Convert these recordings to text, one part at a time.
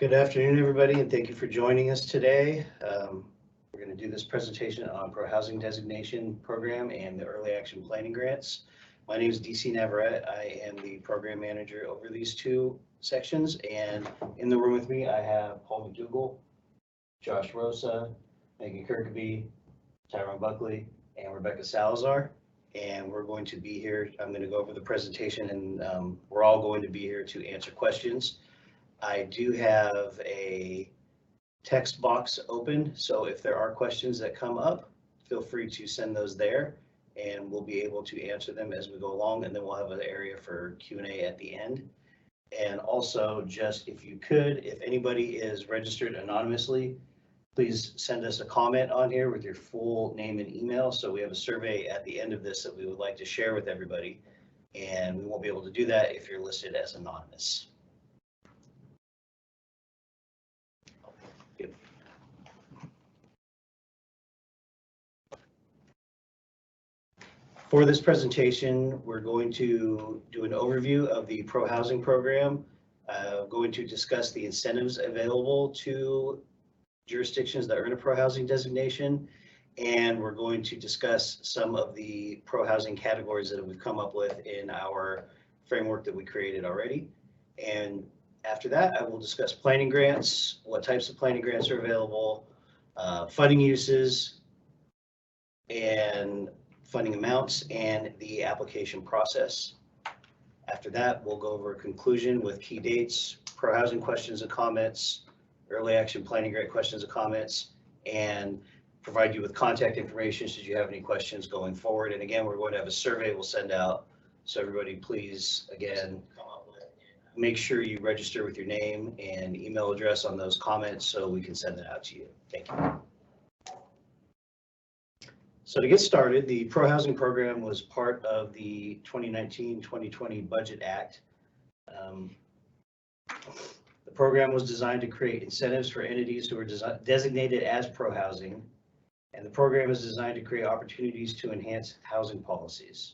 Good afternoon, everybody, and thank you for joining us today. We're going to do this presentation on Pro Housing Designation Program and the Early Action Planning Grants. My name is DC Navarrete. I am the program manager over these two sections, and in the room with me, I have Paul McDougall, Josh Rosa, Megan Kirkby, Tyrone Buckley, and Rebecca Salazar. And we're going to be here. I'm going to go over the presentation, and we're all going to be here to answer questions. I do have a text box open, so if there are questions that come up, feel free to send those there, and we'll be able to answer them as we go along, and then we'll have an area for Q&A at the end. And also, just if you could, if anybody is registered anonymously, please send us a comment on here with your full name and email, so we have a survey at the end of this that we would like to share with everybody, and we won't be able to do that if you're listed as anonymous. For this presentation, we're going to do an overview of the Pro Housing Program, going to discuss the incentives available to jurisdictions that earn a Pro Housing designation, and we're going to discuss some of the Pro Housing categories that we've come up with in our framework that we created already. And after that, I will discuss planning grants, what types of planning grants are available, funding uses, and funding amounts, and the application process. After that, we'll go over a conclusion with key dates, Pro Housing questions and comments, early action planning grant questions and comments, and provide you with contact information should you have any questions going forward. And again, we're going to have a survey we'll send out. So everybody, please, again, make sure you register with your name and email address on those comments so we can send it out to you. Thank you. So to get started, the Pro Housing Program was part of the 2019-2020 Budget Act. The program was designed to create incentives for entities who are designated as pro housing, and the program is designed to create opportunities to enhance housing policies.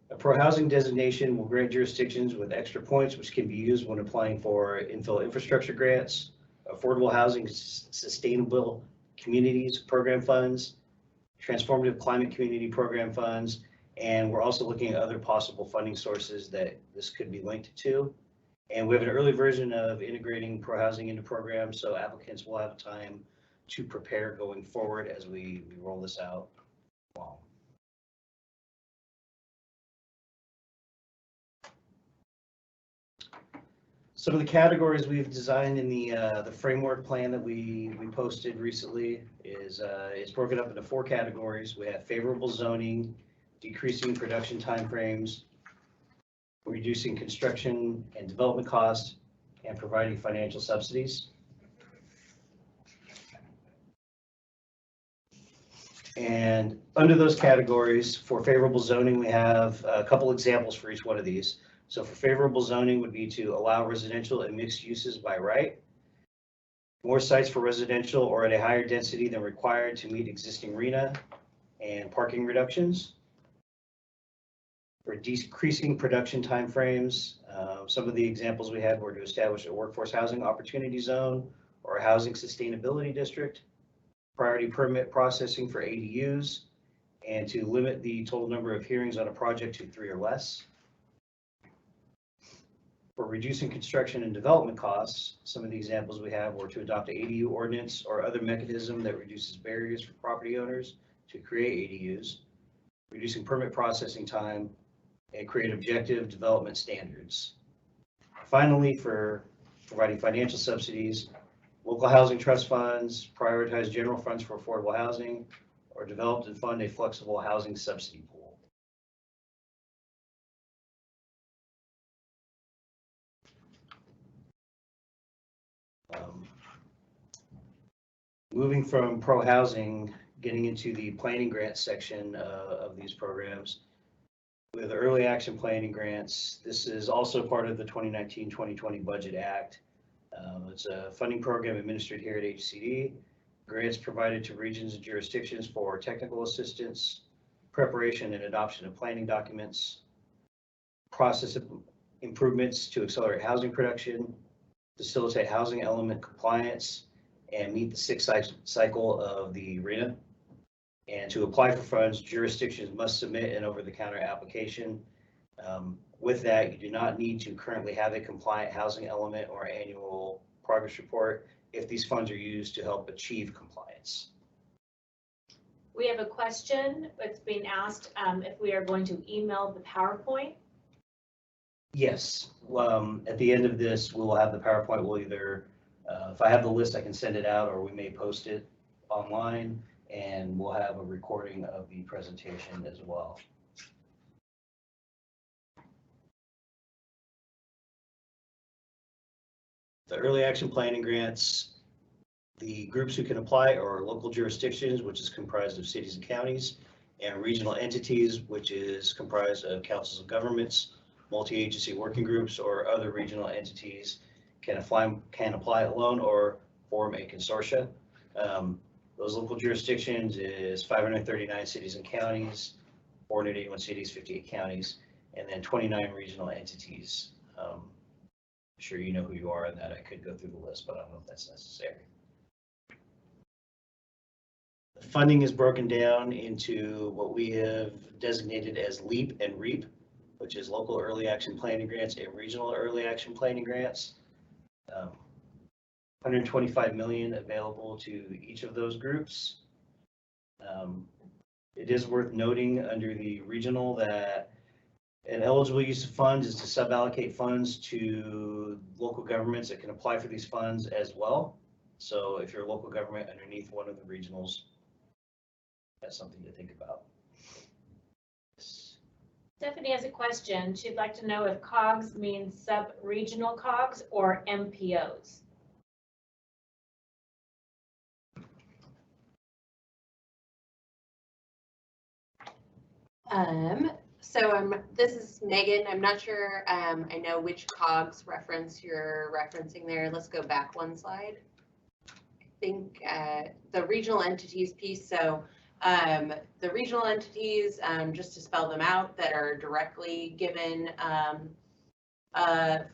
A pro housing designation will grant jurisdictions with extra points which can be used when applying for infill infrastructure grants, affordable housing sustainable communities program funds, transformative climate community program funds, and we're also looking at other possible funding sources that this could be linked to. And we have an early version of integrating pro housing into programs, so applicants will have time to prepare going forward as we roll this out. Wow. Some of the categories we've designed in the framework plan that we posted recently is broken up into 4 categories. We have favorable zoning, decreasing production timeframes, reducing construction and development costs, and providing financial subsidies. And under those categories, for favorable zoning, we have a couple examples for each one of these. So for favorable zoning would be to allow residential and mixed uses by right, more sites for residential or at a higher density than required to meet existing RHNA, and parking reductions. For decreasing production timeframes, some of the examples we had were to establish a workforce housing opportunity zone or a housing sustainability district, priority permit processing for ADUs, and to limit the total number of hearings on a project to 3 or less. For reducing construction and development costs, some of the examples we have were to adopt an ADU ordinance or other mechanism that reduces barriers for property owners to create ADUs, reducing permit processing time, and create objective development standards. Finally, for providing financial subsidies, local housing trust funds, prioritize general funds for affordable housing, or develop and fund a flexible housing subsidy pool. Moving from pro housing, getting into the planning grant section of these programs. With early action planning grants, this is also part of the 2019-2020 Budget Act. It's a funding program administered here at HCD. Grants provided to regions and jurisdictions for technical assistance, preparation and adoption of planning documents, process improvements to accelerate housing production, facilitate housing element compliance, and meet the sixth cycle of the RHNA. And to apply for funds, jurisdictions must submit an over-the-counter application. With that, you do not need to currently have a compliant housing element or annual progress report if these funds are used to help achieve compliance. We have a question. It's being asked if we are going to email the PowerPoint. Yes. At the end of this, we will have the PowerPoint. We'll either, if I have the list, I can send it out, or we may post it online, and we'll have a recording of the presentation as well. The early action planning grants, the groups who can apply are local jurisdictions, which is comprised of cities and counties, and regional entities, which is comprised of councils of governments, multi-agency working groups, or other regional entities can apply alone or form a consortia. Those local jurisdictions is 539 cities and counties, 481 cities, 58 counties, and then 29 regional entities. I'm sure you know who you are in that. I could go through the list, but I don't know if that's necessary. The funding is broken down into what we have designated as LEAP and REAP, which is local early action planning grants and regional early action planning grants. 125 million available to each of those groups. It is worth noting under the regional that an eligible use of funds is to suballocate funds to local governments that can apply for these funds as well. So if you're a local government underneath one of the regionals, that's something to think about. Stephanie has a question. She'd like to know if COGS means sub-regional COGS or MPOs. This is Megan. I'm not sure I know which COGS reference you're referencing there. Let's go back one slide. I think the regional entities piece. So the regional entities, just to spell them out, that are directly given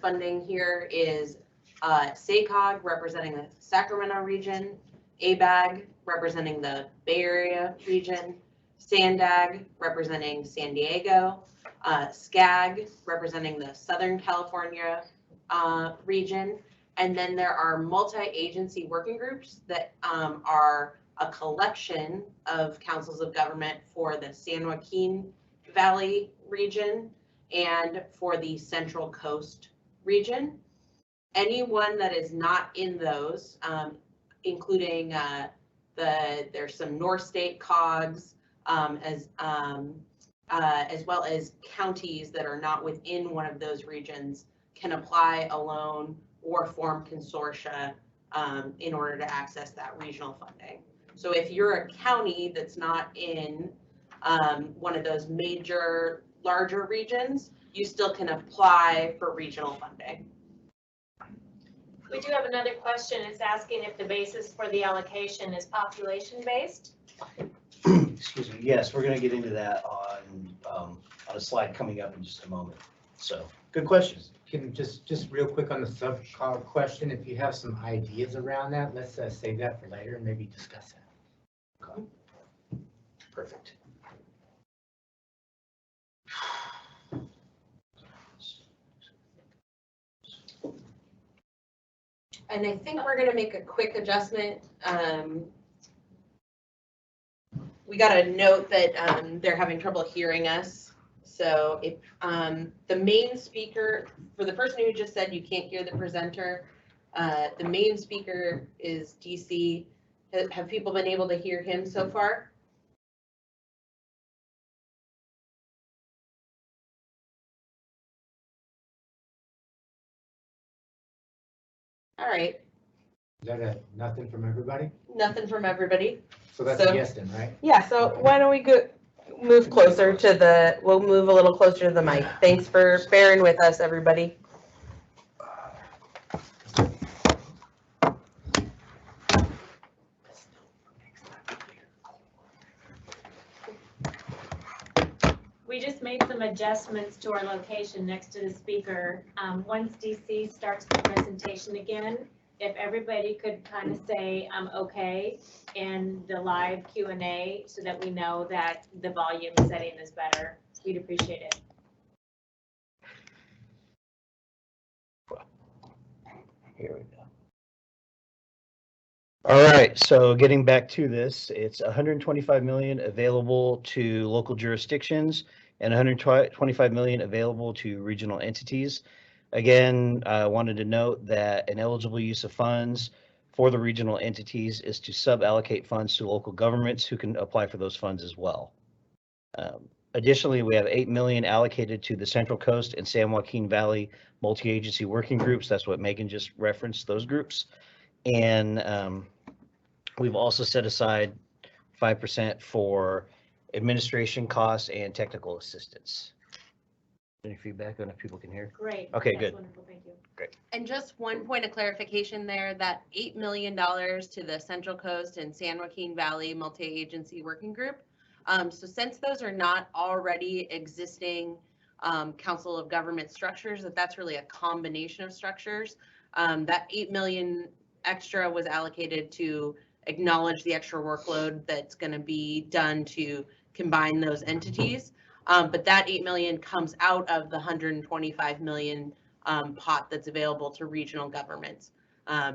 funding here is SACOG representing the Sacramento region, ABAG representing the Bay Area region, SANDAG representing San Diego, SCAG representing the Southern California region, and then there are multi-agency working groups that are a collection of councils of government for the San Joaquin Valley region and for the Central Coast region. Anyone that is not in those, including there's some North State COGS, as well as counties that are not within one of those regions, can apply alone or form consortia in order to access that regional funding. So if you're a county that's not in one of those major larger regions, you still can apply for regional funding. We do have another question. It's asking if the basis for the allocation is population-based. Excuse me. Yes, we're going to get into that on a slide coming up in just a moment. So, good questions. Can just real quick on the sub-COG question, if you have some ideas around that, let's save that for later and maybe discuss that. Okay. Perfect. And I think we're going to make a quick adjustment. We got a note that they're having trouble hearing us. So if the main speaker, for the person who just said you can't hear the presenter, the main speaker is DC. Have people been able to hear him so far? All right. Is that a nothing from everybody? Nothing from everybody. So that's So- a yes then, right? Yeah, so why don't we move closer to we'll move a little closer to the mic. Thanks for bearing with us, everybody. We just made some adjustments to our location next to the speaker. Once DC starts the presentation again, if everybody could kind of say, okay, in the live Q&A so that we know that the volume setting is better, we'd appreciate it. Here we go. All right, so getting back to this, it's 125 million available to local jurisdictions and 125 million available to regional entities. Again, I wanted to note that an eligible use of funds for the regional entities is to sub-allocate funds to local governments who can apply for those funds as well. Additionally, we have 8 million allocated to the Central Coast and San Joaquin Valley multi-agency working groups. That's what Megan just referenced, those groups. And we've also set aside 5% for administration costs and technical assistance. Any feedback on if people can hear? Great. Okay, That's good. wonderful, thank you. And just one point of clarification there, that $8 million to the Central Coast and San Joaquin Valley Multi-Agency Working Group. So since those are not already existing Council of Government structures, that's really a combination of structures. That 8 million extra was allocated to acknowledge the extra workload that's going to be done to combine those entities. But that 8 million comes out of the 125 million pot that's available to regional governments.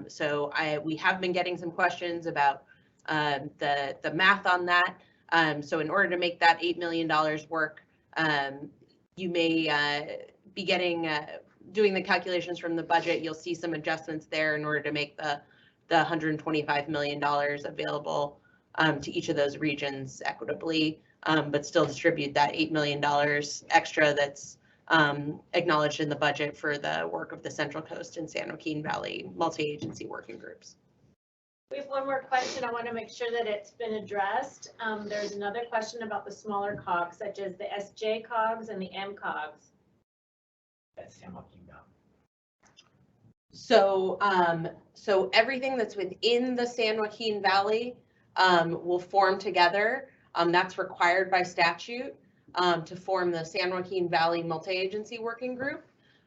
So we have been getting some questions about the math on that. So in order to make that $8 million work, you may be doing the calculations from the budget. You'll see some adjustments there in order to make the $125 million available to each of those regions equitably, but still distribute that $8 million extra that's acknowledged in the budget for the work of the Central Coast and San Joaquin Valley multi-agency working groups. We have one more question. I want to make sure that it's been addressed. There's another question about the smaller cogs, such as the SJ cogs and the M cogs. That's San Joaquin Valley. So everything that's within the San Joaquin Valley will form together. That's required by statute to form the San Joaquin Valley Multi-Agency Working Group.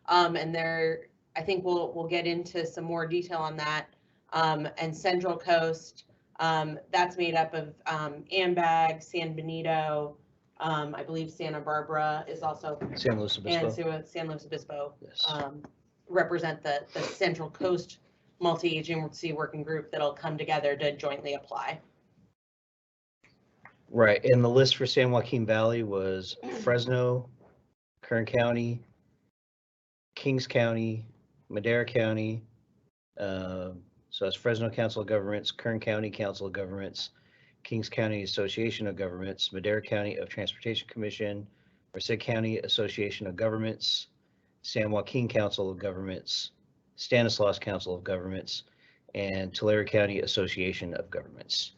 And I think we'll get into some more detail on that. And Central Coast, that's made up of AMBAG, San Benito, I believe Santa Barbara is also, San Luis Obispo. and San Luis Obispo Yes. represent the Central Coast Multi-Agency Working Group that'll come together to jointly apply. Right, and the list for San Joaquin Valley was Fresno, Kern County, Kings County, Madera County, so that's Fresno Council of Governments, Kern County Council of Governments, Kings County Association of Governments, Madera County of Transportation Commission, Merced County Association of Governments, San Joaquin Council of Governments, Stanislaus Council of Governments, and Tulare County Association of Governments.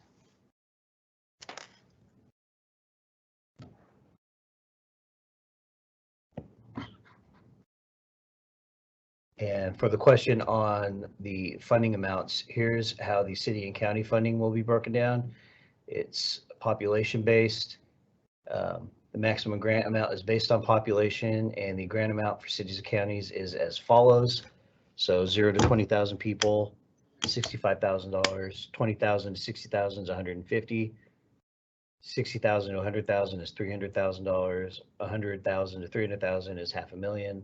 And for the question on the funding amounts, here's how the city and county funding will be broken down. It's population-based. The maximum grant amount is based on population, and the grant amount for cities and counties is as follows. So 0 to 20,000 people, $65,000, 20,000 to 60,000 is 150. 60,000 to 100,000 is $300,000. 100,000 to 300,000 is $500,000.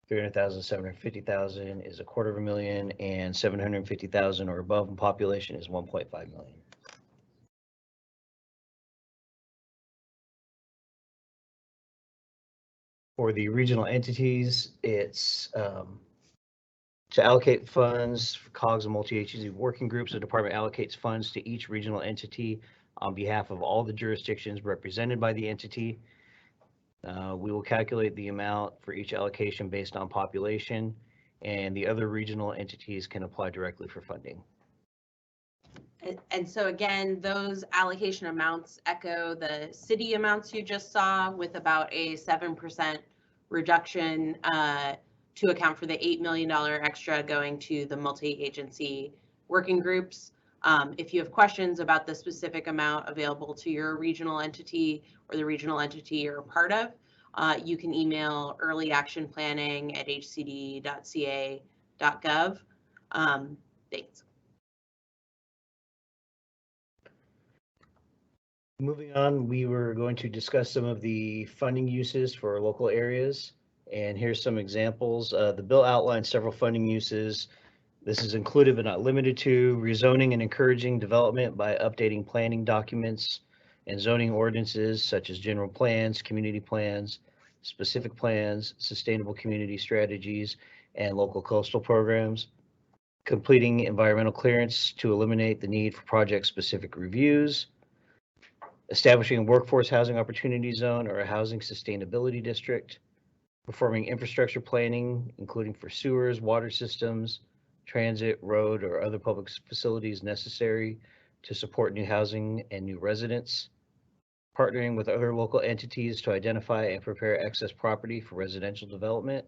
300,000 to 750,000 is $250,000, and 750,000 or above in population is 1.5 million. For the regional entities, it's to allocate funds for COGS and multi-agency working groups. The department allocates funds to each regional entity on behalf of all the jurisdictions represented by the entity. We will calculate the amount for each allocation based on population, and the other regional entities can apply directly for funding. And so again, those allocation amounts echo the city amounts you just saw, with about a 7% reduction to account for the $8 million extra going to the multi-agency working groups. If you have questions about the specific amount available to your regional entity or the regional entity you're a part of, you can email earlyactionplanning@hcd.ca.gov. Thanks. Moving on, we were going to discuss some of the funding uses for local areas. And here's some examples. The bill outlines several funding uses. This is included but not limited to rezoning and encouraging development by updating planning documents and zoning ordinances such as general plans, community plans, specific plans, sustainable community strategies, and local coastal programs. Completing environmental clearance to eliminate the need for project-specific reviews. Establishing a workforce housing opportunity zone or a housing sustainability district. Performing infrastructure planning, including for sewers, water systems, transit, road, or other public facilities necessary to support new housing and new residents. Partnering with other local entities to identify and prepare excess property for residential development.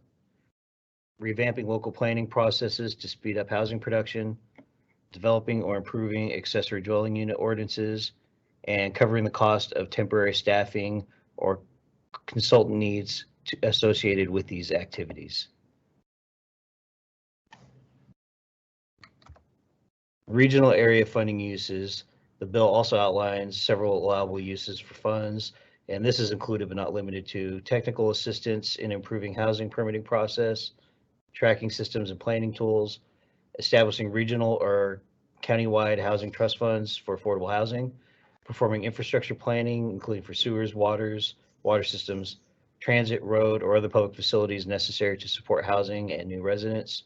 Revamping local planning processes to speed up housing production. Developing or improving accessory dwelling unit ordinances, and covering the cost of temporary staffing or consultant needs associated with these activities. Regional area funding uses. The bill also outlines several allowable uses for funds, and this is included but not limited to technical assistance in improving housing permitting process, tracking systems and planning tools, establishing regional or countywide housing trust funds for affordable housing, performing infrastructure planning, including for sewers, water systems, transit, road, or other public facilities necessary to support housing and new residents,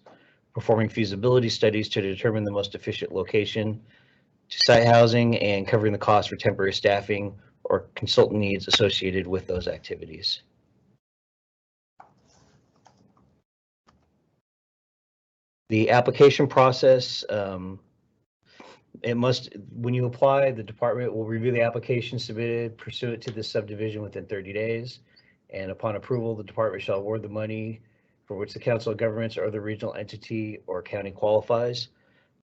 performing feasibility studies to determine the most efficient location to site housing, and covering the cost for temporary staffing or consultant needs associated with those activities. The application process, when you apply, the department will review the application submitted pursuant to this subdivision within 30 days. And upon approval, the department shall award the money for which the council of governments or the regional entity or county qualifies.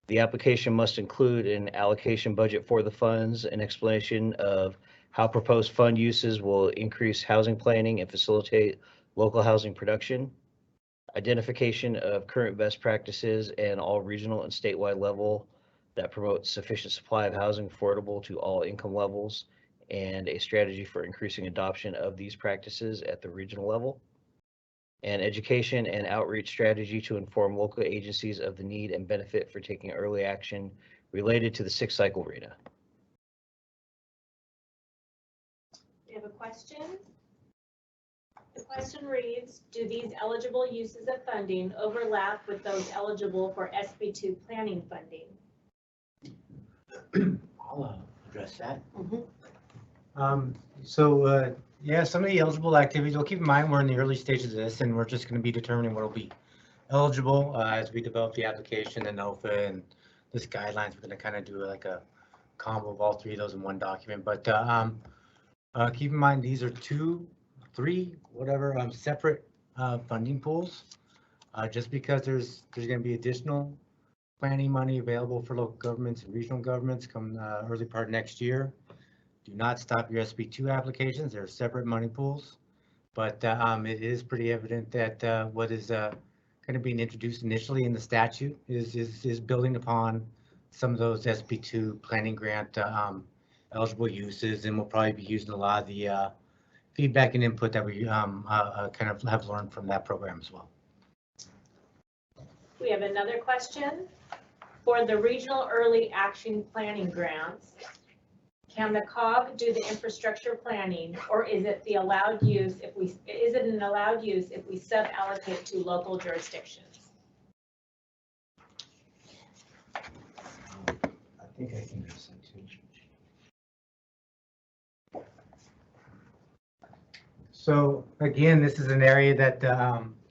The application must include an allocation budget for the funds, an explanation of how proposed fund uses will increase housing planning and facilitate local housing production, identification of current best practices and all regional and statewide level that promote sufficient supply of housing affordable to all income levels, and a strategy for increasing adoption of these practices at the regional level, and education and outreach strategy to inform local agencies of the need and benefit for taking early action related to the 6th cycle RHNA. We have a question. The question reads, do these eligible uses of funding overlap with those eligible for SB2 planning funding? I'll address that. Mhm. Yeah, some of the eligible activities, well, keep in mind, we're in the early stages of this, and we're just going to be determining what will be eligible as we develop the application and OFA and this guidelines. We're going to kind of do like a combo of all three of those in one document. But keep in mind, these are whatever separate funding pools. Just because there's going to be additional planning money available for local governments and regional governments come early part next year. Do not stop your SB2 applications. They're separate money pools, but it is pretty evident that what is going to be introduced initially in the statute is building upon some of those SB2 planning grant eligible uses, and we'll probably be using a lot of the feedback and input that we kind of have learned from that program as well. We have another question. For the regional early action planning grants, can the COG do the infrastructure planning, or is it an allowed use if we sub-allocate to local jurisdictions? I think I can address that too. So again, this is an area that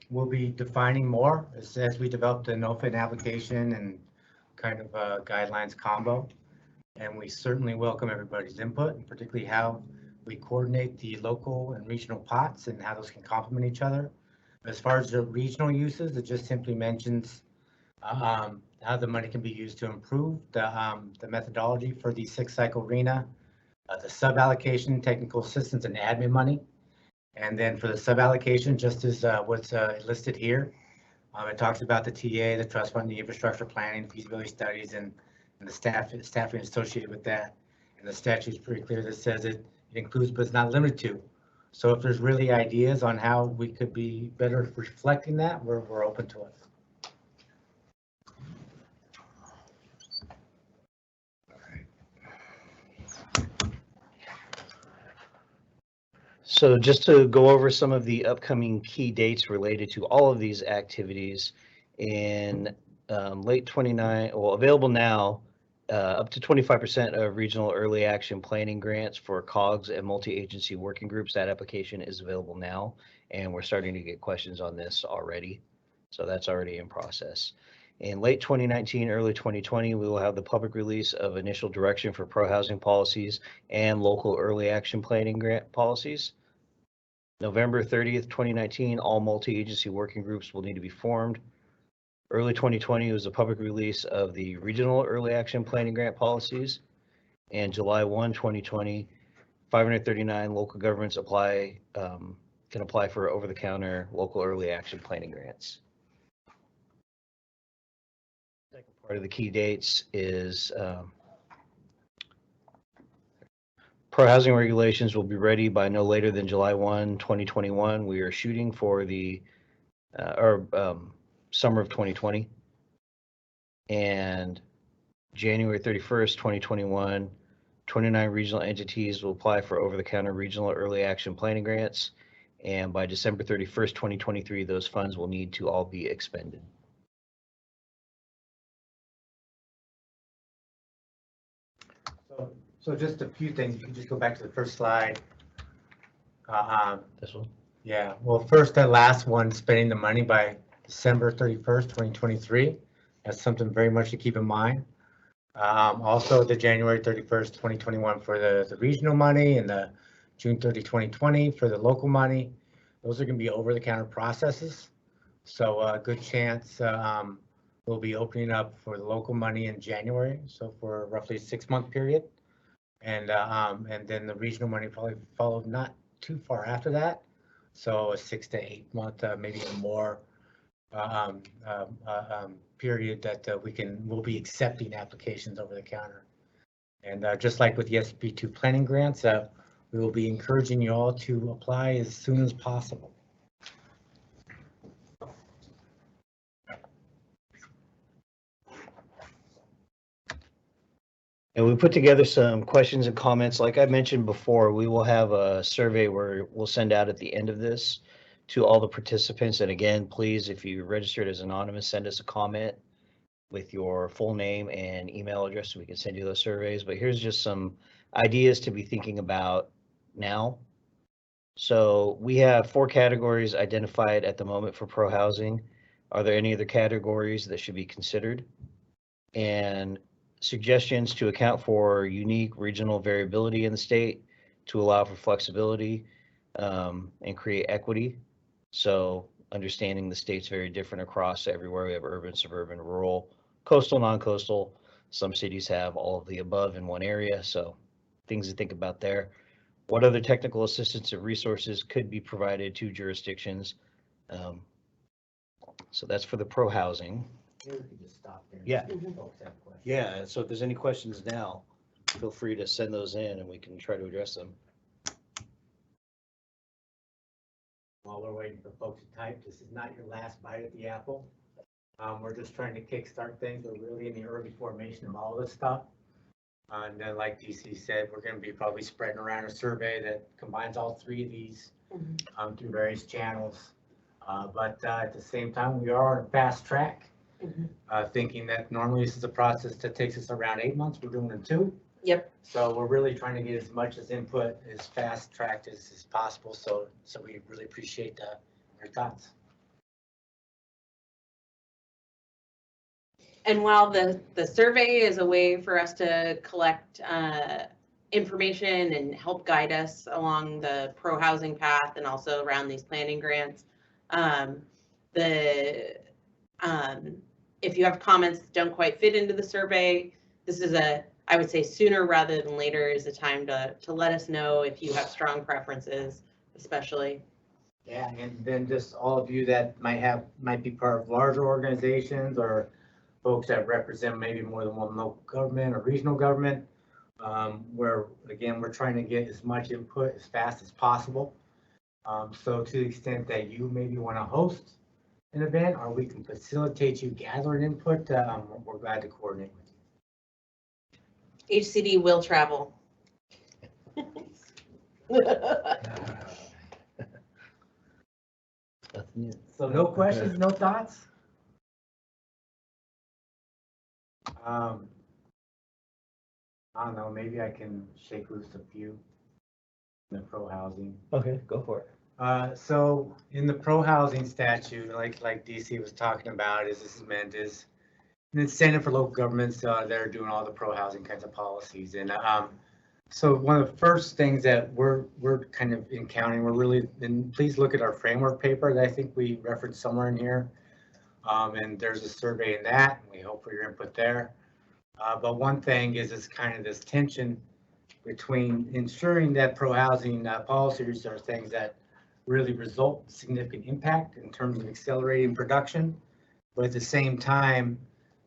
we'll be defining more as we develop the NOFA application and kind of guidelines combo. And we certainly welcome everybody's input, and particularly how we coordinate the local and regional pots and how those can complement each other. As far as the regional uses, it just simply mentions how the money can be used to improve the methodology for the 6-cycle RENA, the sub-allocation, technical assistance and admin money. And then for the sub-allocation, just as what's listed here, it talks about the TA, the trust fund, the infrastructure planning, feasibility studies, and the staffing associated with that. And the statute is pretty clear that says it includes but it's not limited to. So if there's really ideas on how we could be better reflecting that, we're open to it. So just to go over some of the upcoming key dates related to all of these activities in late 29, well, available now, up to 25% of regional early action planning grants for COGS and multi-agency working groups. That application is available now, and we're starting to get questions on this already. So that's already in process. In late 2019, early 2020, we will have the public release of initial direction for pro-housing policies and local early action planning grant policies. November 30th, 2019, all multi-agency working groups will need to be formed. Early 2020 was a public release of the regional early action planning grant policies. And July 1, 2020, 539 local governments can apply for over-the-counter local early action planning grants. Second part of the key dates is pro-housing regulations will be ready by no later than July 1, 2021. We are shooting for the summer of 2020. And January 31st, 2021, 29 regional entities will apply for over-the-counter regional early action planning grants. And by December 31st, 2023, those funds will need to all be expended. So just a few things. You can just go back to the first slide. This one? Yeah, well, first, that last one, spending the money by December 31st, 2023. That's something very much to keep in mind. Also, the January 31st, 2021 for the regional money and the June 30, 2020 for the local money. Those are going to be over-the-counter processes. So a good chance we'll be opening up for the local money in January. So for roughly a 6-month period. And then the regional money probably followed not too far after that. So a 6 to 8 month, maybe even more period that we'll be accepting applications over the counter. And just like with the SB2 planning grants, we will be encouraging you all to apply as soon as possible. And we put together some questions and comments. Like I mentioned before, we will have a survey where we'll send out at the end of this to all the participants. And again, please, if you registered as anonymous, send us a comment with your full name and email address so we can send you those surveys. But here's just some ideas to be thinking about now. So we have 4 categories identified at the moment for pro-housing. Are there any other categories that should be considered? And suggestions to account for unique regional variability in the state to allow for flexibility and create equity. So understanding the state's very different across everywhere. We have urban, suburban, rural, coastal, non-coastal. Some cities have all of the above in one area. So things to think about there. What other technical assistance and resources could be provided to jurisdictions? So that's for the pro-housing. Maybe we can just stop there. Yeah. Folks have questions. Yeah, so if there's any questions now, feel free to send those in and we can try to address them. While we're waiting for folks to type, this is not your last bite at the apple. We're just trying to kickstart things. We're really in the early formation of all this stuff. And then, like DC said, we're going to be probably spreading around a survey that combines all 3 of these through various channels. But at the same time, we are on a fast track. Thinking that normally this is a process that takes us around 8 months. We're doing it in 2. Yep. So we're really trying to get as much as input as fast tracked as possible. So we really appreciate your thoughts. And while the survey is a way for us to collect information and help guide us along the pro-housing path and also around these planning grants, if you have comments that don't quite fit into the survey, this is I would say sooner rather than later is the time to let us know if you have strong preferences, especially. Yeah, and then just all of you that might be part of larger organizations or folks that represent maybe more than one local government or regional government, where, again, we're trying to get as much input as fast as possible. So to the extent that you maybe want to host an event or we can facilitate you gathering input, we're glad to coordinate with you. HCD will travel. So no questions, no thoughts? I don't know, maybe I can shake loose a few in the pro housing. Okay, go for it. So in the pro housing statute, like DC was talking about, is this is meant is an incentive for local governments that are doing all the pro housing kinds of policies. And so one of the first things that we're kind of encountering, and please look at our framework paper that I think we referenced somewhere in here. And there's a survey in that, and we hope for your input there. But one thing is kind of this tension between ensuring that pro housing policies are things that really result in significant impact in terms of accelerating production, but at the same time,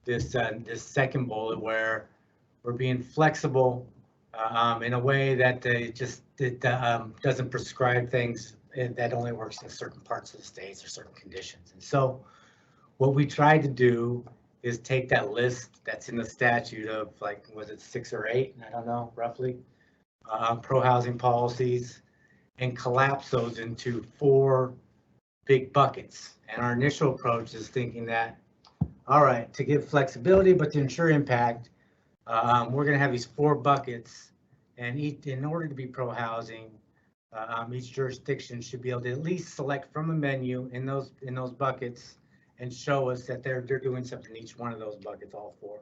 this second bullet where we're being flexible in a way that it doesn't prescribe things that only works in certain parts of the states or certain conditions. And so what we tried to do is take that list that's in the statute of, like, was it 6 or 8? I don't know, roughly, pro housing policies, and collapse those into 4 big buckets. And our initial approach is thinking that, all right, to give flexibility, but to ensure impact, we're going to have these 4 buckets, and in order to be pro housing, each jurisdiction should be able to at least select from a menu in those buckets and show us that they're doing something in each one of those buckets, all 4.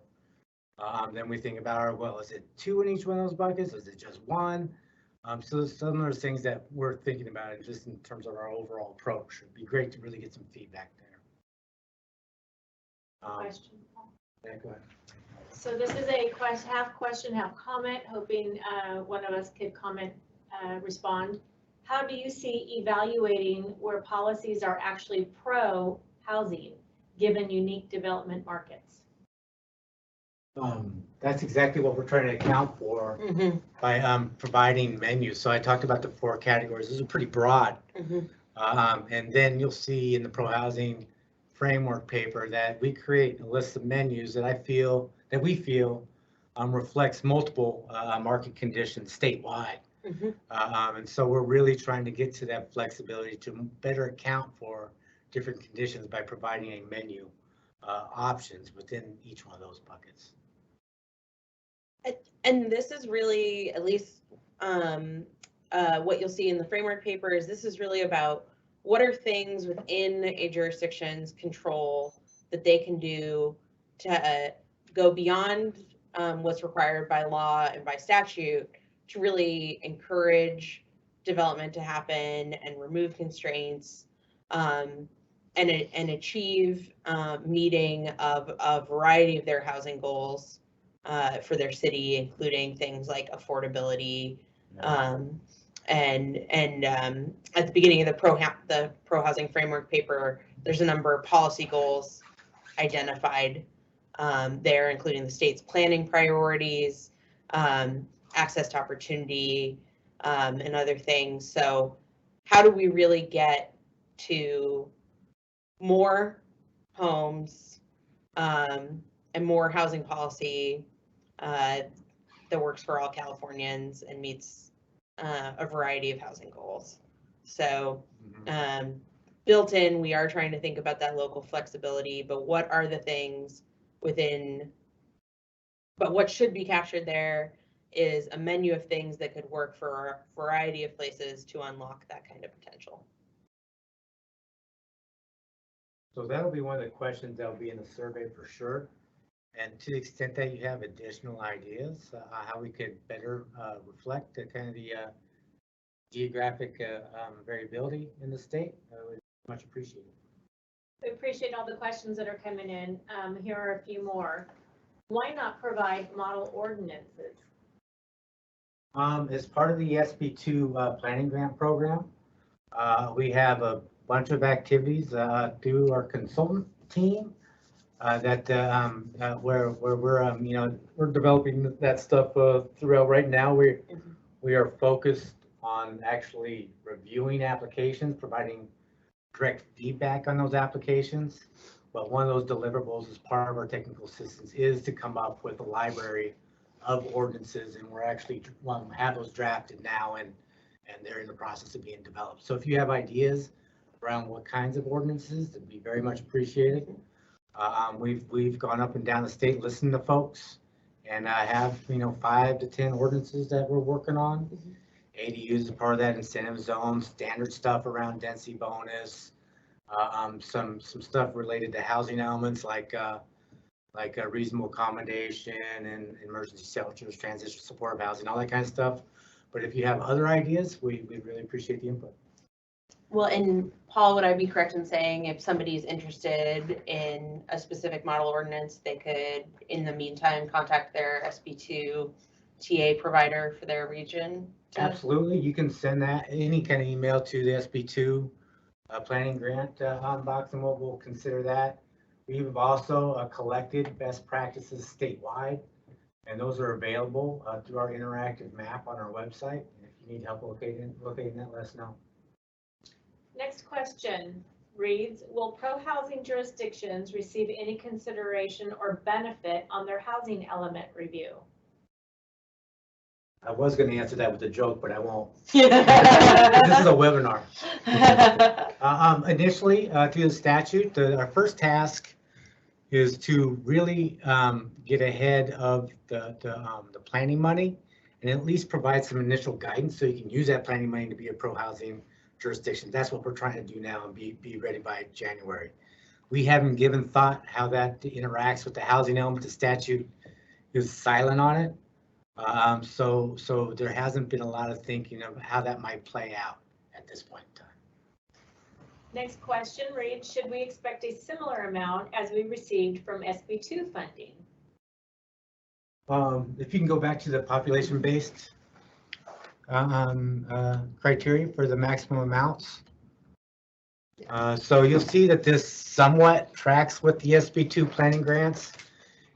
Then we think about, well, is it 2 in each one of those buckets? Is it just 1? So some of those things that we're thinking about, and just in terms of our overall approach, it'd be great to really get some feedback there. Question. Yeah, go ahead. So this is a half question, half comment, hoping one of us could respond. How do you see evaluating where policies are actually pro-housing, given unique development markets? That's exactly what we're trying to account for by providing menus. So I talked about the 4 categories. Those are pretty broad. And then you'll see in the pro housing framework paper that we create a list of menus that we feel reflects multiple market conditions statewide. And so we're really trying to get to that flexibility to better account for different conditions by providing a menu options within each one of those buckets. And this is really, at least what you'll see in the framework paper, is this is really about what are things within a jurisdiction's control that they can do to go beyond what's required by law and by statute to really encourage development to happen and remove constraints and achieve meeting of a variety of their housing goals for their city, including things like affordability. And at the beginning of the pro housing framework paper, there's a number of policy goals identified there, including the state's planning priorities, access to opportunity, and other things. So how do we really get to more homes and more housing policy that works for all Californians and meets a variety of housing goals? So built in, we are trying to think about that local flexibility, but what are the things but what should be captured there is a menu of things that could work for a variety of places to unlock that kind of potential. So that'll be one of the questions that'll be in the survey for sure. And to the extent that you have additional ideas, how we could better reflect the kind of the geographic variability in the state, I would much appreciate it. We appreciate all the questions that are coming in. Here are a few more. Why not provide model ordinances? As part of the SB2 planning grant program, we have a bunch of activities through our consultant team where we're we're developing that stuff throughout. Right now, we are focused on actually reviewing applications, providing direct feedback on those applications. But one of those deliverables as part of our technical assistance is to come up with a library of ordinances, and we're actually have those drafted now, and they're in the process of being developed. So if you have ideas around what kinds of ordinances, that'd be very much appreciated. We've gone up and down the state, listened to folks, and I have 5 to 10 ordinances that we're working on. ADUs is part of that, incentive zone, standard stuff around density bonus, some stuff related to housing elements like a reasonable accommodation and emergency shelters, transition supportive housing, all that kind of stuff. But if you have other ideas, we really appreciate the input. Well, and Paul, would I be correct in saying if somebody's interested in a specific model ordinance, they could, in the meantime, contact their SB2 TA provider for their region? Absolutely. You can send that any kind of email to the SB2 planning grant box, and we'll consider that. We've also collected best practices statewide, and those are available through our interactive map on our website. If you need help locating that, let us know. Next question reads, will pro-housing jurisdictions receive any consideration or benefit on their housing element review? I was going to answer that with a joke, but I won't. This is a webinar. Initially, through the statute, our first task is to really get ahead of the planning money and at least provide some initial guidance so you can use that planning money to be a pro-housing jurisdiction. That's what we're trying to do now and be ready by January. We haven't given thought how that interacts with the housing element. The statute is silent on it. So there hasn't been a lot of thinking of how that might play out at this point in time. Next question reads, should we expect a similar amount as we received from SB2 funding? If you can go back to the population-based criteria for the maximum amounts. So you'll see that this somewhat tracks with the SB2 planning grants.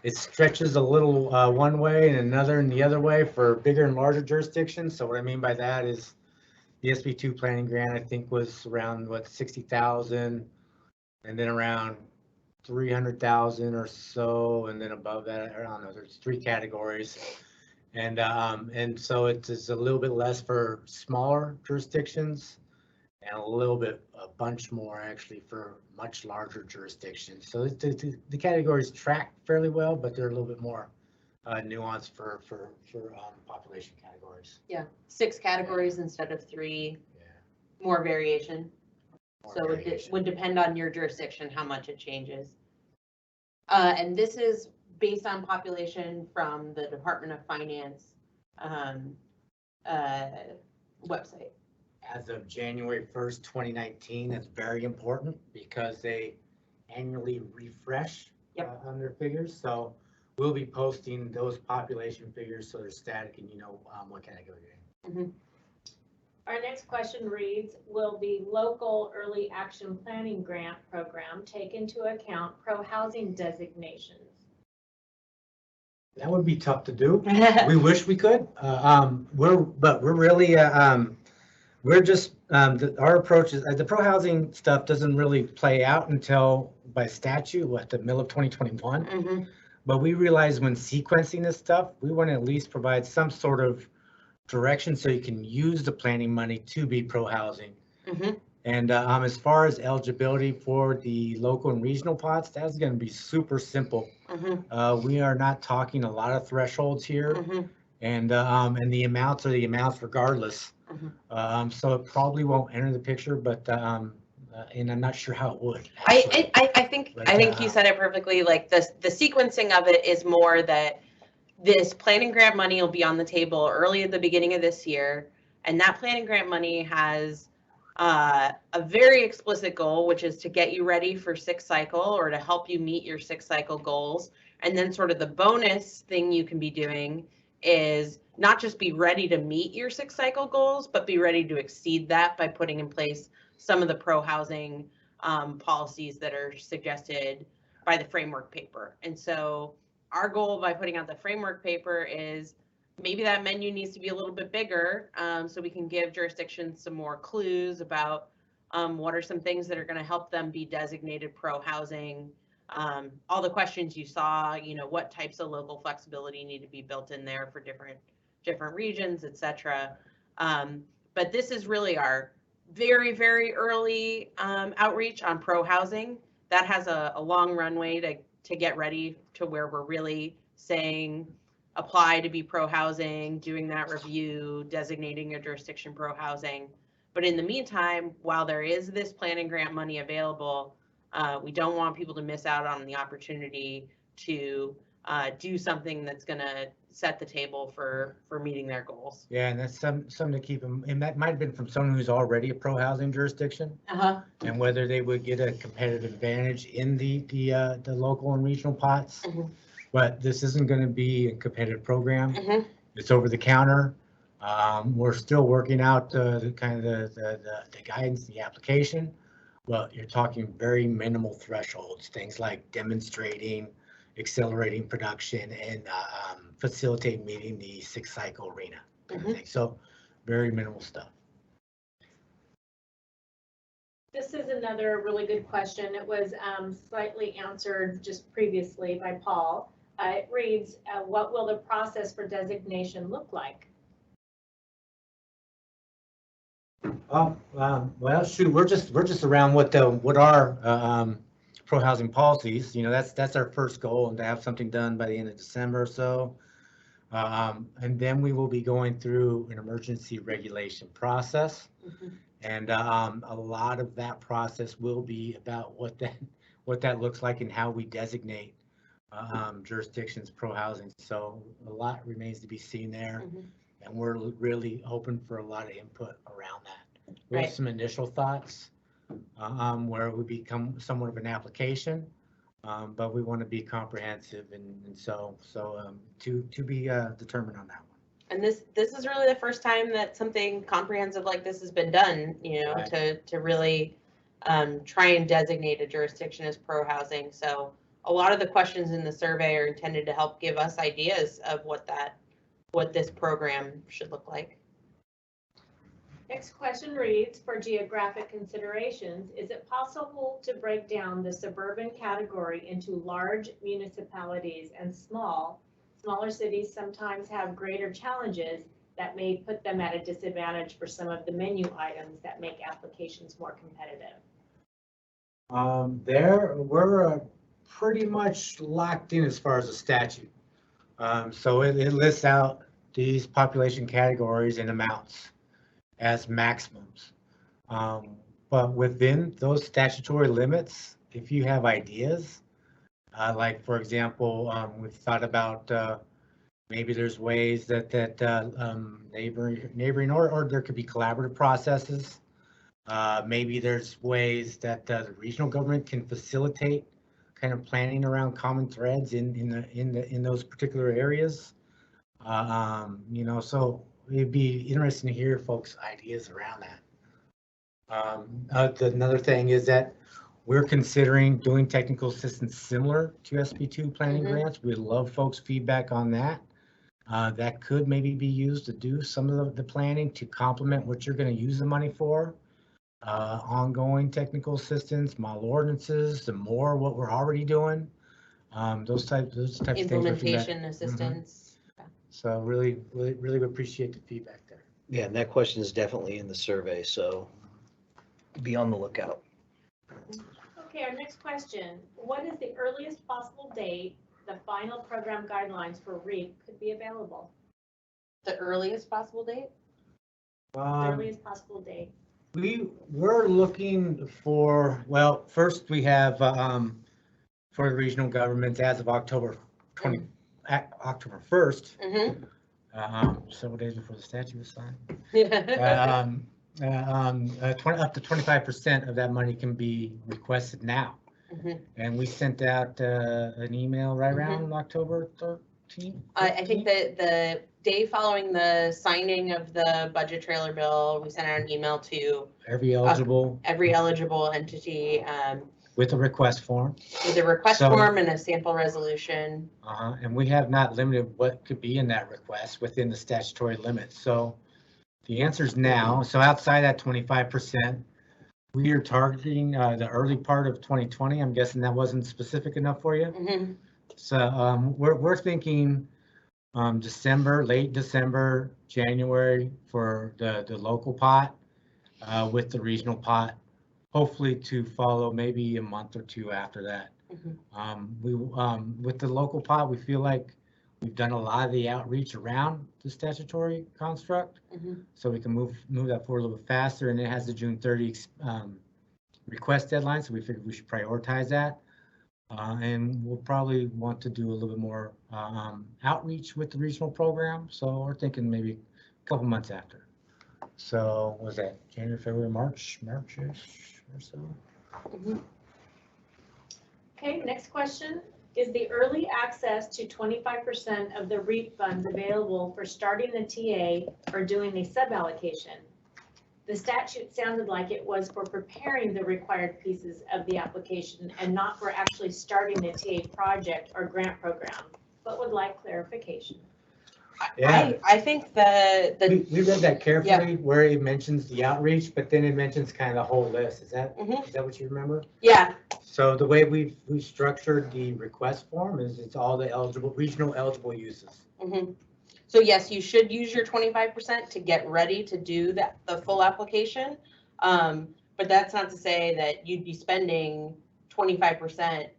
It stretches a little one way and another and the other way for bigger and larger jurisdictions. So what I mean by that is the SB2 planning grant, I think, was around 60,000, and then around 300,000 or so, and then above that, I don't know, there's 3 categories. And so it's a little bit less for smaller jurisdictions and a bunch more actually for much larger jurisdictions. So the categories track fairly well, but they're a little bit more nuanced for population categories. Yeah, 6 categories instead of 3, Yeah. more variation. More So it variation. would depend on your jurisdiction, how much it changes. And this is based on population from the Department of Finance website. As of January 1st, 2019, that's very important because they annually refresh on their figures. So we'll be posting those population figures so they're static and you know what category you're in. Mm-hmm. Our next question reads, will the local early action planning grant program take into account pro-housing designations? That would be tough to do. We wish we could. We're really we're just our approach is the pro-housing stuff doesn't really play out until by statute the middle of 2021. Mm-hmm. But we realize when sequencing this stuff, we want to at least provide some sort of direction so you can use the planning money to be pro-housing. Mm-hmm. And as far as eligibility for the local and regional pots, that's going to be super simple. Mm-hmm. We are not talking a lot of thresholds here, Mm-hmm. and the amounts are the amounts regardless. Mm-hmm. So it probably won't enter the picture, but and I'm not sure how it would. I think you said it perfectly. Like the sequencing of it is more that this planning grant money will be on the table early at the beginning of this year, and that planning grant money has a very explicit goal, which is to get you ready for sixth cycle or to help you meet your sixth cycle goals. And then sort of the bonus thing you can be doing is not just be ready to meet your sixth cycle goals, but be ready to exceed that by putting in place some of the pro-housing policies that are suggested by the framework paper. And so our goal by putting out the framework paper is maybe that menu needs to be a little bit bigger, so we can give jurisdictions some more clues about what are some things that are going to help them be designated pro-housing. All the questions you saw, what types of local flexibility need to be built in there for different regions, et cetera. But this is really our very, very early outreach on pro-housing. That has a long runway to get ready to where we're really saying, apply to be pro-housing, doing that review, designating a jurisdiction pro-housing. But in the meantime, while there is this planning grant money available, we don't want people to miss out on the opportunity to do something that's going to set the table for meeting their goals. Yeah, and that's something to keep them, and that might have been from someone who's already a pro-housing jurisdiction, and whether they would get a competitive advantage in the local and regional pots. Mhm. But this isn't going to be a competitive program. Mhm. It's over the counter. We're still working out the kind of the guidance, the application. Well, you're talking very minimal thresholds, things like demonstrating, accelerating production, and facilitating meeting the sixth cycle arena kind of thing. So very minimal stuff. This is another really good question. It was slightly answered just previously by Paul. It reads, what will the process for designation look like? Well, shoot, we're just around what our pro-housing policies. That's our first goal, and to have something done by the end of December or so. And then we will be going through an emergency regulation process. And a lot of that process will be about what that looks like and how we designate jurisdictions pro-housing. So a lot remains to be seen there, and we're really hoping for a lot of input around that. We have some initial thoughts where it would become somewhat of an application, but we want to be comprehensive, and so to be determined on that one. And this is really the first time that something comprehensive like this has been done, to really try and designate a jurisdiction as pro-housing. So a lot of the questions in the survey are intended to help give us ideas of what this program should look like. Next question reads, for geographic considerations, is it possible to break down the suburban category into large municipalities and smaller cities sometimes have greater challenges that may put them at a disadvantage for some of the menu items that make applications more competitive? We're pretty much locked in as far as the statute. So it lists out these population categories and amounts as maximums. But within those statutory limits, if you have ideas, like for example, we've thought about maybe there's ways that neighboring or there could be collaborative processes. Maybe there's ways that the regional government can facilitate kind of planning around common threads in those particular areas. So it'd be interesting to hear folks' ideas around that. Another thing is that we're considering doing technical assistance similar to SB2 planning grants. We'd love folks' feedback on that. That could maybe be used to do some of the planning to complement what you're going to use the money for. Ongoing technical assistance, model ordinances, the more what we're already doing. Those types of things. Implementation assistance. So really appreciate the feedback there. Yeah, and that question is definitely in the survey, so be on the lookout. Okay, our next question. What is the earliest possible date the final program guidelines for REAP could be available? The earliest possible date? The earliest possible date. We're looking for, well, first we have for the regional governments as of October 1st. Mm-hmm. Several days before the statute was signed. Up to 25% of that money can be requested now. Mhm. And we sent out an email right around October 13th. I think that the day following the signing of the budget trailer bill, we sent out an email to Every eligible every eligible entity with a request form. with a request So- form and a sample resolution. And we have not limited what could be in that request within the statutory limits. So the answer is now. So outside that 25%, we are targeting the early part of 2020. I'm guessing that wasn't specific enough for you. Mhm. So we're thinking December, late December, January for the local pot with the regional pot, hopefully to follow maybe a month or two after that. With the local pot, we feel like we've done a lot of the outreach around the statutory construct, so we can move that forward a little bit faster, and it has the June 30 request deadline, so we figured we should prioritize that. And we'll probably want to do a little bit more outreach with the regional program, so we're thinking maybe a couple months after. So was that January, February, March-ish or so? Okay, next question. Is the early access to 25% of the REAP funds available for starting the TA or doing the sub-allocation? The statute sounded like it was for preparing the required pieces of the application and not for actually starting the TA project or grant program, but would like clarification. Yeah, I think we read that carefully where it mentions the outreach, but then it mentions kind of the whole list. Is that what you remember? Yeah. So the way we've structured the request form is it's all the regional eligible uses. So yes, you should use your 25% to get ready to do the full application. But that's not to say that you'd be spending 25%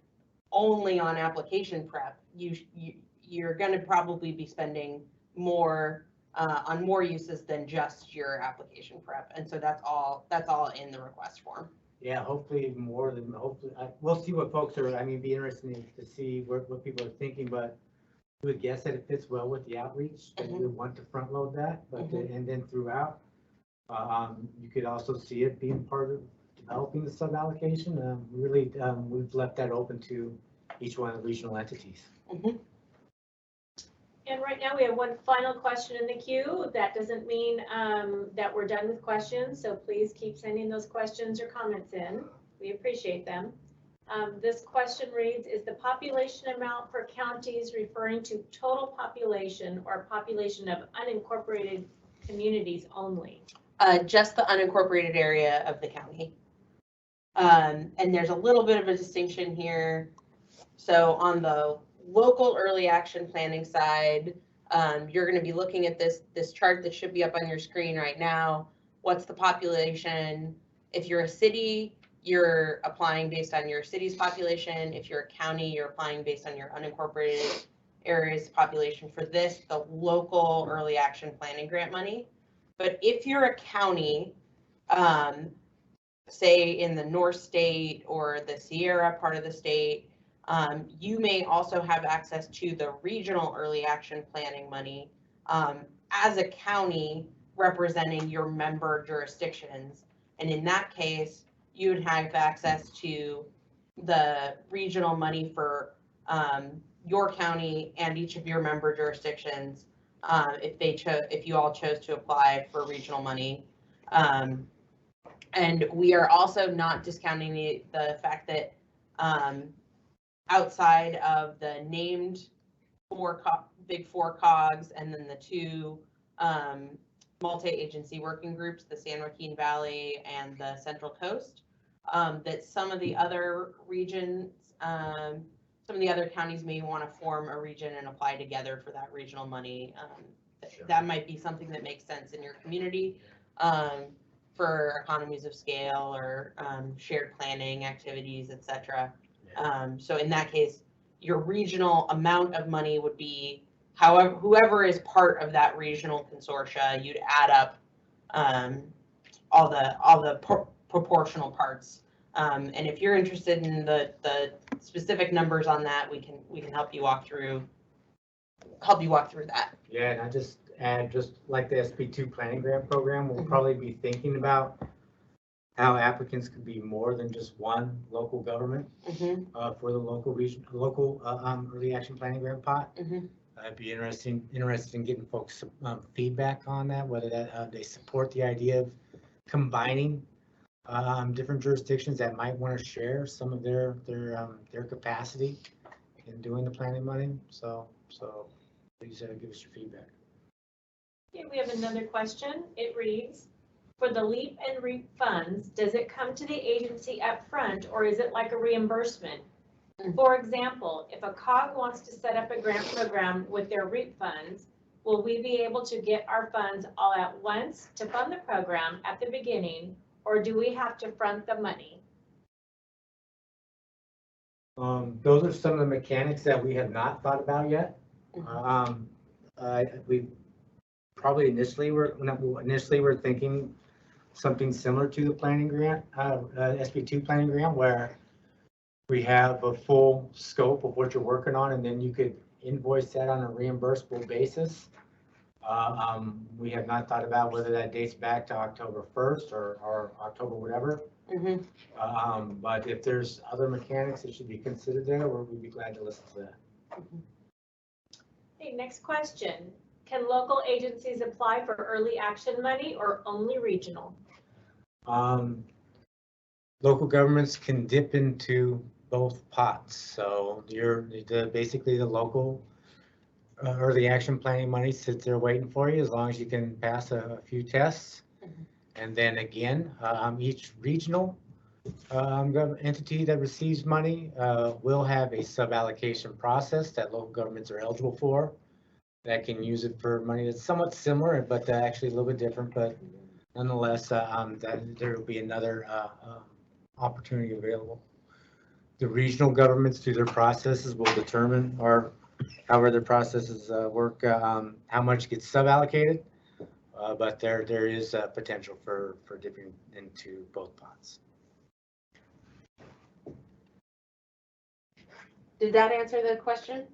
only on application prep. You're going to probably be spending more on more uses than just your application prep. And so that's all in the request form. Yeah, hopefully we'll see what folks are, be interesting to see what people are thinking, but we would guess that it fits well with the outreach, that you would want to front load that, but and then throughout, you could also see it being part of developing the sub allocation. We've left that open to each one of the regional entities. And right now we have one final question in the queue. That doesn't mean that we're done with questions, so please keep sending those questions or comments in. We appreciate them. This question reads, is the population amount for counties referring to total population or population of unincorporated communities only? Just the unincorporated area of the county. And there's a little bit of a distinction here. So on the local early action planning side, you're going to be looking at this chart that should be up on your screen right now. What's the population? If you're a city, you're applying based on your city's population. If you're a county, you're applying based on your unincorporated areas population for the local early action planning grant money. But if you're a county, say in the North State or the Sierra part of the state, you may also have access to the regional early action planning money as a county representing your member jurisdictions. And in that case, you would have access to the regional money for your county and each of your member jurisdictions if you all chose to apply for regional money. And we are also not discounting the fact that outside of the named big four COGs and then the two multi-agency working groups, the San Joaquin Valley and the Central Coast, that some of the other regions, some of the other counties may want to form a region and apply together for that regional money. Sure. That might be something that makes sense in your community for economies of scale or shared planning activities, etc. So in that case, your regional amount of money would be whoever is part of that regional consortia. You'd add up all the proportional parts. And if you're interested in the specific numbers on that, we can help you walk through that. Yeah, and I just And just like the SB2 planning grant program, we'll probably be thinking about how applicants could be more than just one local government Mhm, for the local region, local early action planning grant pot. mhm. I'd be interested in getting folks feedback on that, whether that they support the idea of combining different jurisdictions that might want to share some of their capacity in doing the planning money. So please give us your feedback. Okay, we have another question. It reads, for the LEAP and REAP funds, does it come to the agency up front, or is it like a reimbursement? For example, if a COG wants to set up a grant program with their REAP funds, will we be able to get our funds all at once to fund the program at the beginning, or do we have to front the money? Those are some of the mechanics that we have not thought about yet. We probably initially we're thinking something similar to the planning grant, SB2 planning grant, where we have a full scope of what you're working on, and then you could invoice that on a reimbursable basis. We have not thought about whether that dates back to October 1st or October whatever. Mhm. But if there's other mechanics that should be considered there, we'd be glad to listen to that. Okay, next question. Can local agencies apply for early action money or only regional? Local governments can dip into both pots. So basically the local early action planning money sits there waiting for you as long as you can pass a few tests. Mhm. And then again, each regional entity that receives money will have a sub-allocation process that local governments are eligible for, that can use it for money that's somewhat similar, but actually a little bit different. But nonetheless, that there will be another opportunity available. The regional governments through their processes will determine, or however their processes work, how much gets sub-allocated. But there is potential for dipping into both pots. Did that answer the question?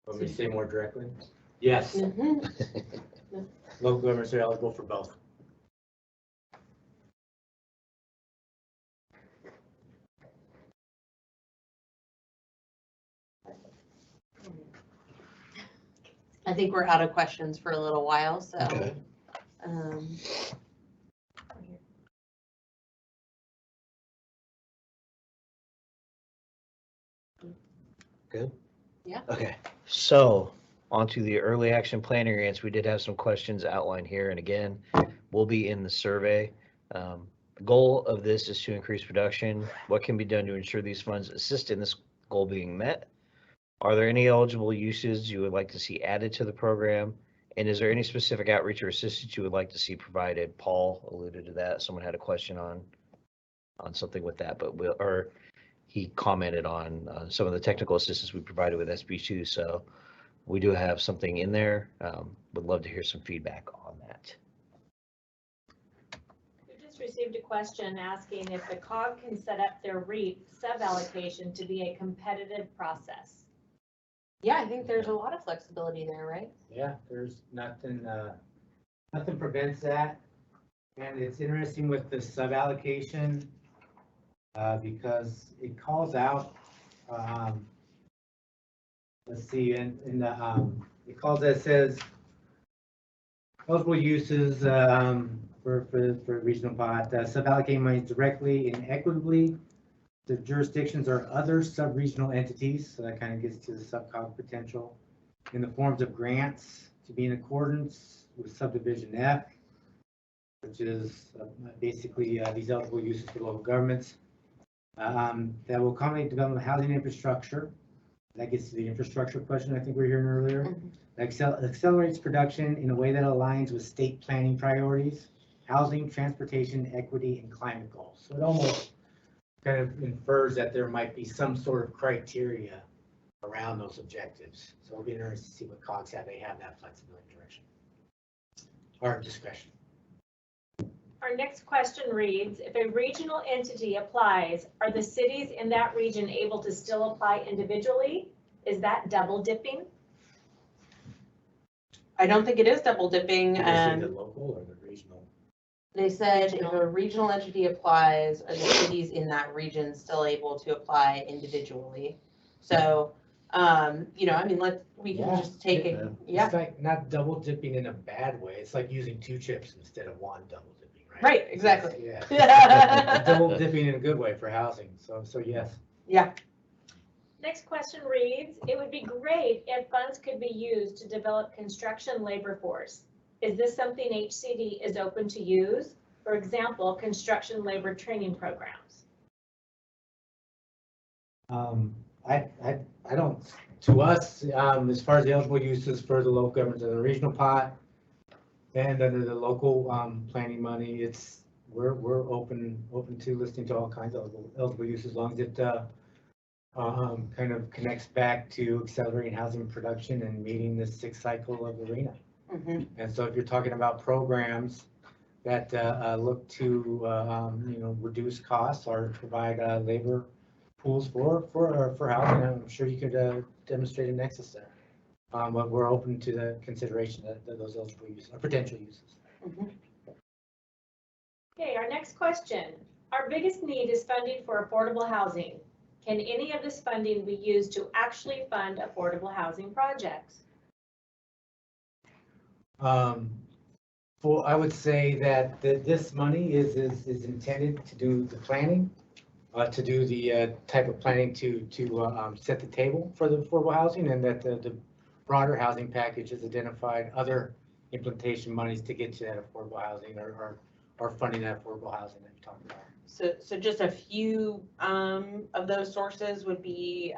Let me say more directly. Yes, Mhm. local governments are eligible for both. I think we're out of questions for a little while, so. Okay. um, Good? Yeah. Okay, so onto the early action planning grants. We did have some questions outlined here, and again, will be in the survey. The goal of this is to increase production. What can be done to ensure these funds assist in this goal being met? Are there any eligible uses you would like to see added to the program? And is there any specific outreach or assistance you would like to see provided? Paul alluded to that. Someone had a question on something with that, but he commented on some of the technical assistance we provided with SB2. So we do have something in there. Would love to hear some feedback on that. We just received a question asking if the COG can set up their REAP sub-allocation to be a competitive process. Yeah, I think there's a lot of flexibility there, right? Yeah, there's nothing prevents that. And it's interesting with the sub-allocation because it calls out, let's see, in the, it calls that says eligible uses for regional pot, sub-allocating money directly and equitably to jurisdictions or other sub-regional entities. So that kind of gets to the sub-COG potential in the forms of grants to be in accordance with subdivision F, which is basically these eligible uses for local governments that will accommodate development of housing infrastructure. That gets to the infrastructure question I think we were hearing earlier. Mhm. That accelerates production in a way that aligns with state planning priorities, housing, transportation, equity, and climate goals. So it almost kind of infers that there might be some sort of criteria around those objectives. So it'll be interesting to see what COGS have. They have that flexibility direction or discretion. Our next question reads, if a regional entity applies, are the cities in that region able to still apply individually? Is that double dipping? I don't think it is double dipping. Did they say the local or the regional? They said if Regional. a regional entity applies, are the cities in that region still able to apply individually? So, you know, I mean, we can just take it, yeah, It's like not double dipping in a bad way. It's like using 2 chips instead of 1 double dipping, right? Right, exactly. Yeah. Double dipping in a good way for housing. So yes. yeah. Next question reads, it would be great if funds could be used to develop construction labor force. Is this something HCD is open to use? For example, construction labor training programs. I don't, to us, as far as the eligible uses for the local government and the regional pot and under the local, planning money, we're open to listening to all kinds of eligible uses as long as it, kind of connects back to accelerating housing production and meeting the 6th cycle of ARENA. Mhm. And so if you're talking about programs that look to, you know, reduce costs or provide labor pools for housing, I'm sure you could demonstrate a nexus there. But we're open to the consideration that those eligible uses or potential uses. Mhm. Okay, our next question. Our biggest need is funding for affordable housing. Can any of this funding be used to actually fund affordable housing projects? I would say that this money is intended to do the planning, to do the type of planning to set the table for the affordable housing, and that the broader housing package has identified other implementation monies to get to that affordable housing or funding that affordable housing that you talked about. So just a few of those sources would be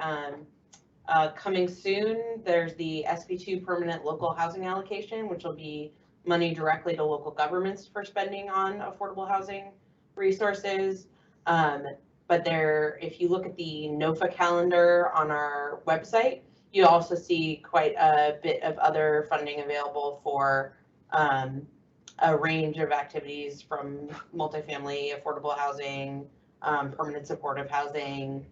coming soon. There's the SB2 permanent local housing allocation, which will be money directly to local governments for spending on affordable housing resources. But if you look at the NOFA calendar on our website, you also see quite a bit of other funding available for a range of activities from multifamily, affordable housing, permanent supportive housing,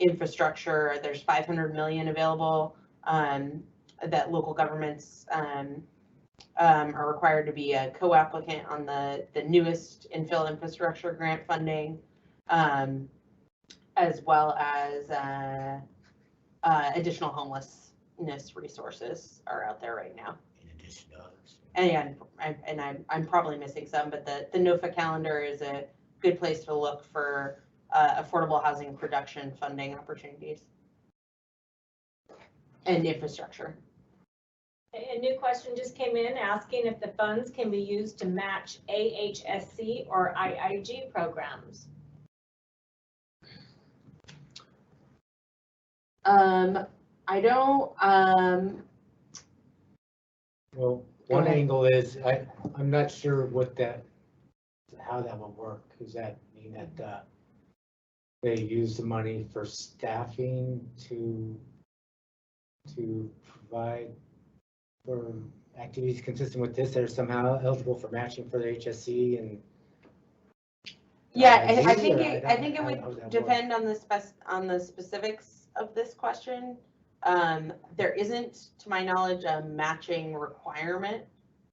infrastructure. There's 500 million available that local governments are required to be a co-applicant on the newest infill infrastructure grant funding, as well as additional homelessness resources are out there right now. In addition to others. And I'm probably missing some, but the NOFA calendar is a good place to look for affordable housing production funding opportunities and infrastructure. A new question just came in asking if the funds can be used to match AHSC or IIG programs. I don't, Well, Go one ahead. angle is, I'm not sure how that will work. Does that mean that they use the money for staffing to provide for activities consistent with this that are somehow eligible for matching for the HSC and? yeah, I IIG, think or I think it how would does that work? depend on the specifics of this question. There isn't, to my knowledge, a matching requirement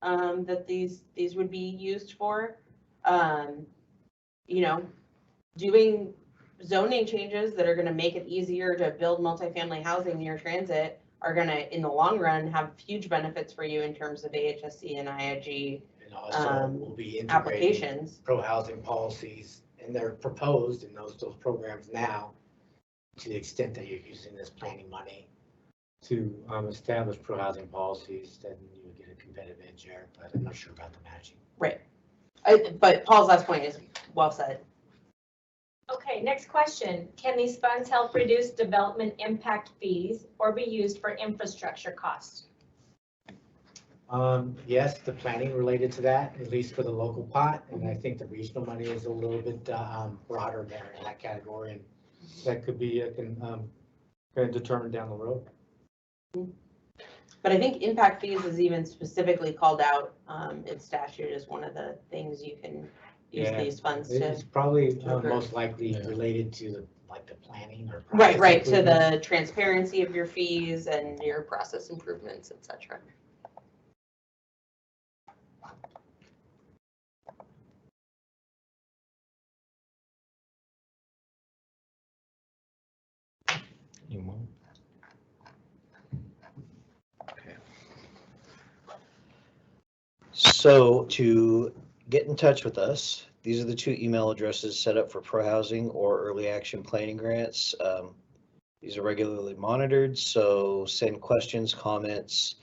that these would be used for. You know, doing zoning changes that are going to make it easier to build multifamily housing near transit are going to, in the long run, have huge benefits for you in terms of AHSC and IIG And also will be integrating applications. pro-housing policies, and they're proposed in those programs now, to the extent that you're using this planning money to establish pro-housing policies, then you would get a competitive edge there, but I'm not sure about the matching. Right. But Paul's last point is well said. Okay, next question. Can these funds help reduce development impact fees or be used for infrastructure costs? Yes, the planning related to that, at least for the local pot, and I think the regional money is a little bit broader there in that category, and that could be kind of determined down the road. But I think impact fees is even specifically called out in statute as one of the things you can use Yeah, these funds to. It's probably improve. most likely related to the, like the planning or. Right, process right, to improvements. the transparency of your fees and your process improvements, et cetera. You want- So to get in touch with us, these are the two email addresses set up for pro housing or early action planning grants. These are regularly monitored, so send questions, comments.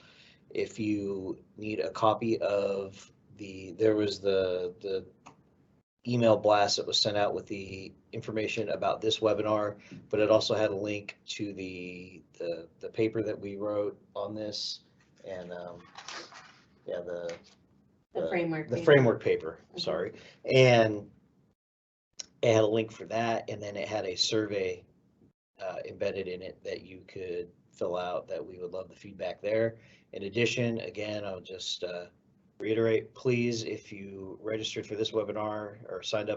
If you need a copy of there was the email blast that was sent out with the information about this webinar, but it also had a link to the paper that we wrote on this and, yeah, The framework. the paper. framework paper, Mhm. sorry. And it had a link for that, and then it had a survey embedded in it that you could fill out, that we would love the feedback there. In addition, again, I'll just reiterate, please, if you registered for this webinar or sign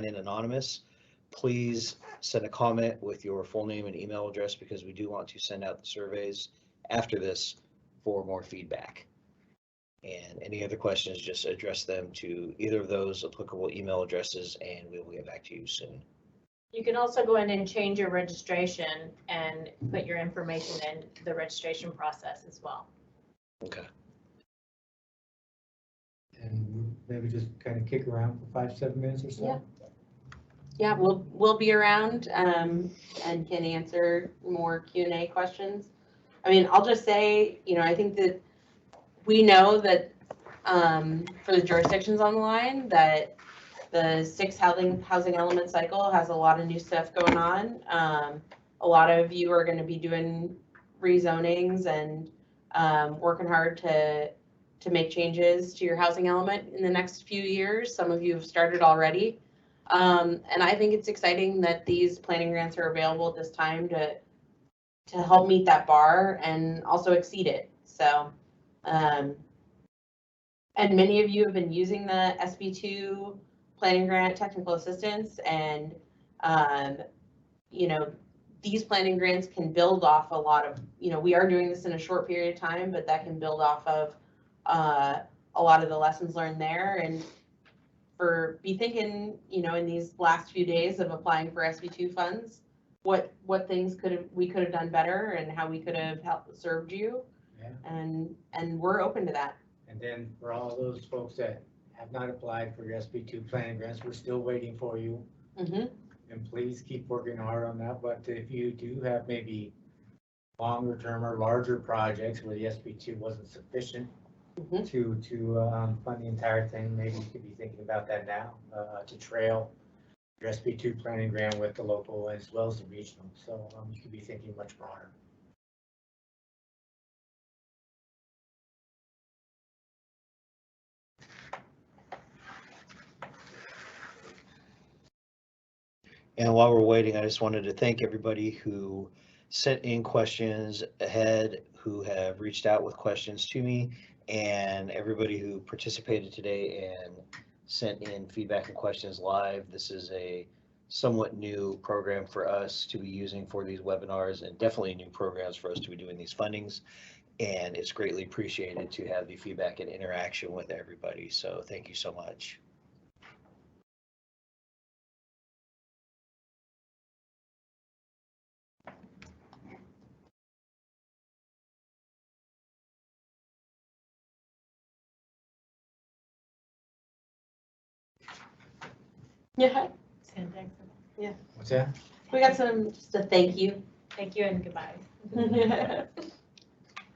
in anonymous, please send a comment with your full name and email address, because we do want to send out the surveys after this for more feedback. And any other questions, just address them to either of those applicable email addresses, and we will get back to you soon. You can also go in and change your registration and put your information in the registration process as well. Okay. And maybe just kind of kick around for 5-7 minutes or so. Yeah. Yeah, we'll be around and can answer more Q&A questions. I mean, I'll just say, I think that we know that for the jurisdictions on the line, that the 6 housing element cycle has a lot of new stuff going on. A lot of you are going to be doing rezonings and working hard to make changes to your housing element in the next few years. Some of you have started already. And I think it's exciting that these planning grants are available at this time to help meet that bar and also exceed it. So, and many of you have been using the SB2 planning grant technical assistance, and these planning grants can build off a lot of, we are doing this in a short period of time, but that can build off of a lot of the lessons learned there. And be thinking, in these last few days of applying for SB2 funds, what things we could have done better and how we could have served you. Yeah. And we're open to that. And then for all those folks that have not applied for your SB2 planning grants, we're still waiting for you. Mm-hmm. And please keep working hard on that. But if you do have maybe longer term or larger projects where the SB2 wasn't sufficient to fund the entire thing, maybe you could be thinking about that now, to trail your SB2 planning grant with the local as well as the regional. So you could be thinking much broader. And while we're waiting, I just wanted to thank everybody who sent in questions ahead, who have reached out with questions to me, and everybody who participated today and sent in feedback and questions live. This is a somewhat new program for us to be using for these webinars, and definitely new programs for us to be doing these fundings. And it's greatly appreciated to have the feedback and interaction with everybody. So thank you so much. Yeah. What's that? We got just a thank you. Thank you and goodbye.